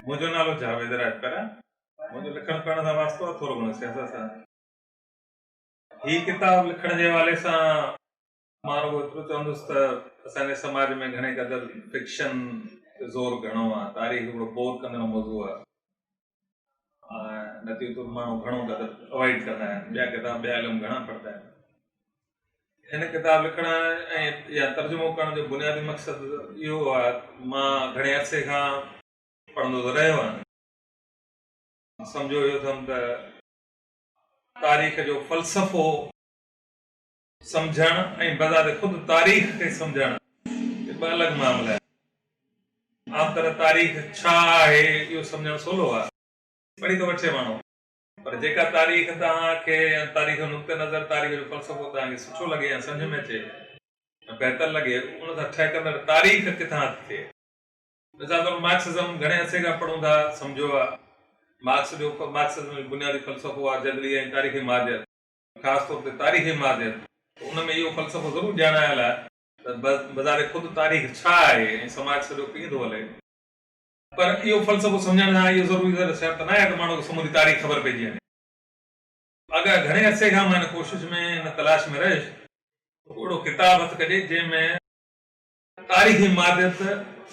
मुझो नालो जावेद राजपरा मुझो लिखण पढ़ण सां वास्तो आहे थोरो घणो सियासत सां। ही किताब लिखण जे हवाले सां मां रुगो एतिरो चवंदुसि त असांजे समाज में घणे क़दुरु फिक्शन ते ज़ोर घणो आहे, तारीख़ हिकिड़ो बोर कंदड़ मौज़ू आहे, नतीजो माण्हू घणो क़दुरु अवॉइड कंदा आहिनि, ॿिया किताब ॿिया इल्म घणा पढ़ंदा आहिनि। हिन किताब लिखण ऐं या तर्जुमो करण जो बुनियादी मक़सदु इहो आहे, मां घणे अरसे खां पढ़ंदो त रहियो आहियां, सम्झो इहो अथमि त तारीख़ जो फ़लसफ़ो सम्झणु ऐं बज़ारि ख़ुदि तारीख़ खे सम्झणु ॿ अलॻि मामला आहिनि। आम तरह तारीख़ छा आहे इहो सम्झणु सवलो आहे, पढ़ी थो वठे माण्हू, पर जेका तारीख़ तव्हांखे तारीख़ जो नुक़्ते नज़र तारीख़ जो फ़लसफ़ो तव्हांखे सुठो लॻे या सम्झ में अचे बहितर लॻे, उन सां ठहिकंदड़ तारीख़ किथां थी थिए। मिसाल तौरु मार्क्सिज़म घणे अरसे खां पढ़ूं था, सम्झो आहे मार्क्सिज़म जो बुनियादी फ़लसफ़ो आहे जदली ऐं तारीख़ी मादियत, ख़ासि तौर ते तारीख़ी मादियत। उन में इहो फ़लसफ़ो ज़रूरु ॼाणायल आहे त बज़ारि ख़ुदि तारीख़ छा आहे ऐं समाज सॼो कीअं थो हले, पर इहो फ़लसफ़ो सम्झण सां इहो ज़रूरी शर्त न आहे त माण्हू खे समूरी तारीख़ ख़बर पइजी वञे। अगरि घणे अरसे खां मां हिन कोशिश में हिन तलाश में रहियुसि, अहिड़ो किताब हथु कजे जंहिंमें तारीख़ी मादियत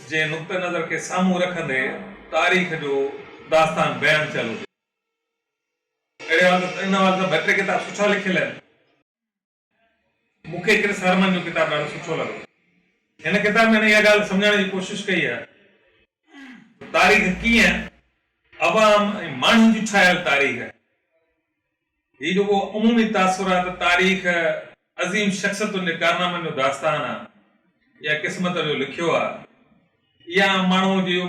जे नुक़्ते नज़र खे साम्हूं रखंदे तारीख़ जो दास्तान बयानु थियल हुजे। अहिड़े हालत इन हालत ॿ टे किताब सुठा लिखियल आहिनि। मूंखे क्रिस हरमन जो किताब ॾाढो सुठो लॻो। हिन किताब में इहा ॻाल्हि सम्झण जी कोशिशि कई आहे तारीख़ कीअं अवाम ऐं माण्हुनि जी ठाहियल तारीख़, हीउ जेको अमूमी तासुर आहे त तारीख़ अज़ीम शख़्सियतुनि जे कारनामनि जो दास्तान आहे या क़िस्मत जो लिखियो आहे, या माण्हू जो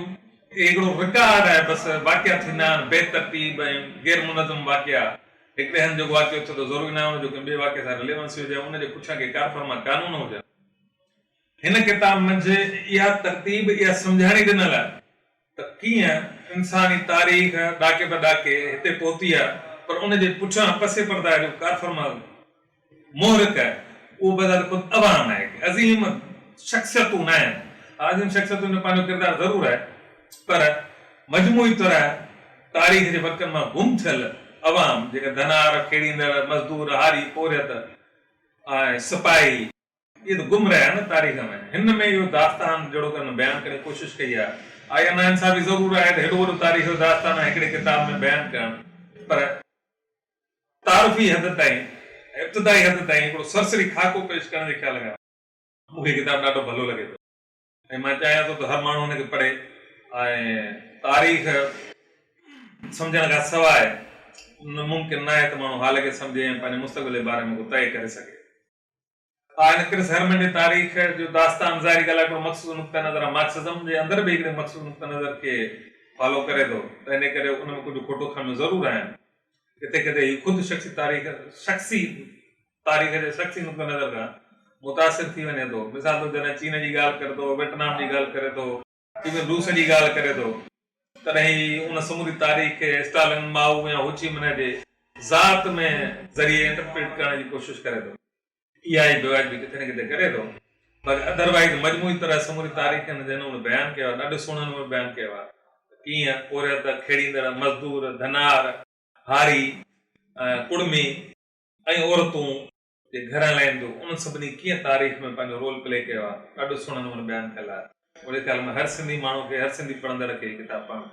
हिकिड़ो रिकॉर्ड आहे, बसि वाक़िया थींदा आहिनि बेतरतीब ऐं गैर मुनज़म वाक़िया। हिकिड़े हंधि जेको वाक़ियो थियो त ज़रूरी न आहे हुनजो कंहिं ॿिए वाक़िए सां रिलेवेंस हुजे, उनजे पुठियां के कारफ़र्मा कानून हुजनि। हिन किताब मंझि इहा तरतीब इहा सम्झाणी ॾिनल आहे त कीअं इंसानी तारीख़ ॾाके ब ॾाके हिते पहुती आहे, पर उनजे पुठियां पसे पर्दा जो कारफ़र्मा मोहरिक आहे, उहो बज़ारि ख़ुदि अवाम आहे। अज़ीम शख़्सियतूं न आहिनि, अज़ीम शख़्सियतुनि जो पंहिंजो किरदारु ज़रूरु आहे, पर मजमूई तरह तारीख़ जे वर्कनि मां गुम थियल अवाम जेका धनार, खेड़ींदड़, मज़दूर, हारी, पोरियत ऐं सिपाही, इहे त गुम रहिया न तारीख़ में। हिन में इहो दास्तान जहिड़ो कनि बयानु करे कोशिशि कई आहे। आया नाइंसाफ़ी ज़रूरु आहे त हेॾो वॾो तारीख़ जो दास्तान हिकिड़े किताब में बयानु करणु, पर तारीफ़ी हद ताईं, इब्तिदाई हद ताईं हिकिड़ो सरसरी खाको पेश करण जे ख़्याल खां मूंखे किताब ॾाढो भलो लॻे थो, ऐं मां चाहियां थो त हर माण्हू हुनखे पढ़े ऐं तारीख़ सम्झण खां सवाइ मुमकिन न आहे त माण्हू हाल खे सम्झे ऐं पंहिंजे मुस्तक़बिल जे बारे में को तय करे सघे। हिन क्रिस हरमन जे तारीख़ जो दास्तान ज़ाहिरी ॻाल्हि आहे हिकिड़ो मक़सूद नुक़्ता नज़र आहे, मार्क्सिज़म जे अंदरि बि हिकिड़े मक़सूद नुक़्ता नज़र खे फॉलो करे थो, त इन करे उन में कुझु खोटो खामियूं ज़रूरु आहिनि। किथे किथे हीउ ख़ुदि शख़्सी तारीख़ जे शख़्सी नुक़्ते नज़र खां मुतासिर थी वञे थो। मिसाल तौरु जॾहिं चीन जी ॻाल्हि करे थो, वियतनाम जी ॻाल्हि करे थो, इवन रूस जी ॻाल्हि करे थो, तॾहिं उन समूरी तारीख़ खे स्टालिन, माओ या हो ची मिन्ह जे ज़ात में ज़रिए इंटरप्रेट करण जी कोशिशि करे थो। इहा ई बेवाज बि किथे न किथे करे थो, पर अदरवाइज़ मजमूई तरह समूरी तारीख़ जे नमूने बयानु कयो आहे, ॾाढो सुहिणे नमूने बयानु कयो आहे कीअं पोरियत, खेड़ींदड़, मज़दूर, धनार, हारी, कुड़मी ऐं औरतूं जे घर हलाइनि थियूं, उन सभिनी कीअं तारीख़ में पंहिंजो रोल प्ले कयो आहे, ॾाढो सुहिणे नमूने बयानु कयल आहे। मुंहिंजे ख़्याल में हर सिंधी माण्हू खे, हर सिंधी पढ़ंदड़ खे किताब पढ़णु